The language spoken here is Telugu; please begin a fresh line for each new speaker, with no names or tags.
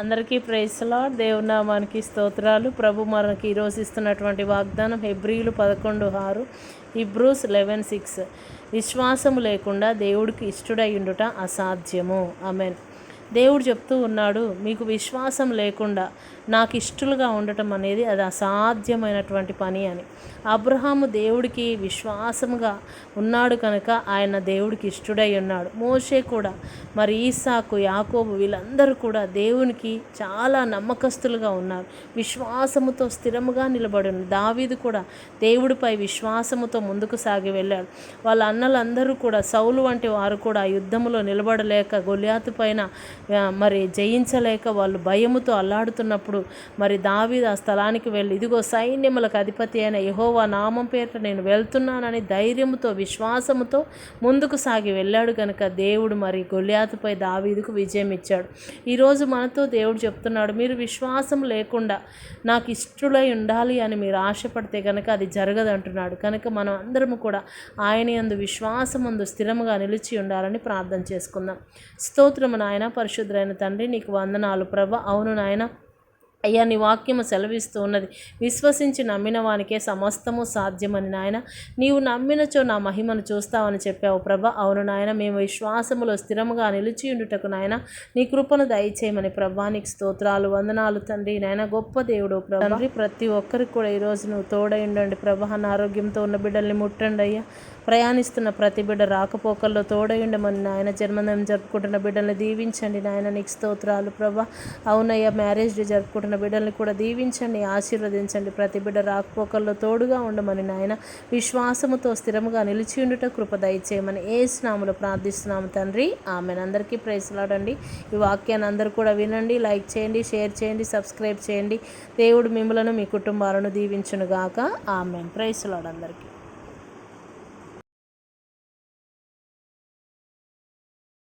అందరికీ ప్రైజ్ లార్డ్. దేవుని నామానికి స్తోత్రాలు. ప్రభు మనకి ఈరోజు ఇస్తున్నటువంటి వాగ్దానం హెబ్రీలు 11:6, హిబ్రూస్ 11:6. విశ్వాసము లేకుండా దేవుడికి ఇష్టడై ఉండుట అసాధ్యము. ఆమేన్. దేవుడు చెప్తూ ఉన్నాడు, మీకు విశ్వాసం లేకుండా నాకు ఇష్టలుగా ఉండటం అనేది అది అసాధ్యమైనటువంటి పని అని. అబ్రహాము దేవుడికి విశ్వాసముగా ఉన్నాడు కనుక ఆయన దేవుడికి ఇష్టడై ఉన్నాడు. మోషే కూడా, మరి ఈసాకు, యాకోబు వీళ్ళందరూ కూడా దేవునికి చాలా నమ్మకస్తులుగా ఉన్నారు. విశ్వాసముతో స్థిరముగా నిలబడి ఉన్నారు. దావీదు కూడా దేవుడిపై విశ్వాసముతో ముందుకు సాగి వెళ్ళాడు. వాళ్ళ అన్నలందరూ కూడా, సౌలు వంటి వారు కూడా ఆ యుద్ధములో నిలబడలేక, గొల్యాతు పైన మరి జయించలేక వాళ్ళు భయముతో అల్లాడుతున్నప్పుడు మరి దావీదు ఆ స్థలానికి వెళ్ళి, ఇదిగో సైన్యములకు అధిపతి అయిన యెహోవా నామం పేరిట నేను వెళ్తున్నానని ధైర్యముతో విశ్వాసముతో ముందుకు సాగి వెళ్ళాడు కనుక దేవుడు మరి గొల్యాతుపై దావీదుకు విజయం ఇచ్చాడు. ఈరోజు మనతో దేవుడు చెప్తున్నాడు, మీరు విశ్వాసం లేకుండా నాకు ఇష్టలై ఉండాలి అని మీరు ఆశపడితే కనుక అది జరగదంటున్నాడు. కనుక మనం అందరము కూడా ఆయన యందు విశ్వాసమందు స్థిరముగా నిలిచి ఉండాలని ప్రార్థన చేసుకుందాం. స్తోత్రము నాయన, పరిశుద్ధులైన తండ్రి, నీకు వందనాలు ప్రభా. అవును నాయన, అయ్యా నీ వాక్యము సెలవిస్తూ ఉన్నది, విశ్వసించి నమ్మిన వానికే సమస్తము సాధ్యమని నాయన. నీవు నమ్మినచో నా మహిమను చూస్తావని చెప్పావు ప్రభా. అవును నాయన, మేము విశ్వాసములో స్థిరముగా నిలిచి ఉండుటకు నాయన నీ కృపను దయచేయమని ప్రభా నీకు స్తోత్రాలు, వందనాలు తండ్రి. నాయన గొప్ప దేవుడు ప్రభా. ప్రతి ఒక్కరికి కూడా ఈరోజు నువ్వు తోడై ఉండండి ప్రభా. అనారోగ్యంతో ఉన్న బిడ్డల్ని ముట్టండి అయ్యా. ప్రయాణిస్తున్న ప్రతి బిడ్డ రాకపోకల్లో తోడై ఉండమని నాయన. జన్మదినం జరుపుకుంటున్న బిడ్డల్ని దీవించండి నాయన, నీకు స్తోత్రాలు ప్రభా. అవునయ్యా, మ్యారేజ్ డే జరుపుకుంటున్న బిడ్డల్ని కూడా దీవించండి, ఆశీర్వదించండి. ప్రతి బిడ్డ రాకపోకల్లో తోడుగా ఉండమని నాయన. విశ్వాసముతో స్థిరముగా నిలిచి ఉండుట కృప దయచేయమని యేసు నామములో ప్రార్థిస్తున్నాము తండ్రి. ఆమెన్. అందరికీ ప్రైజ్ లార్డ్ అండి. ఈ వాక్యాన్ని అందరూ కూడా వినండి, లైక్ చేయండి, షేర్ చేయండి, సబ్స్క్రైబ్ చేయండి. దేవుడు మిమ్మలను మీ కుటుంబాలను దీవించునుగాక. ఆమెన్. ప్రైజ్ లార్డ్ అందరికీ.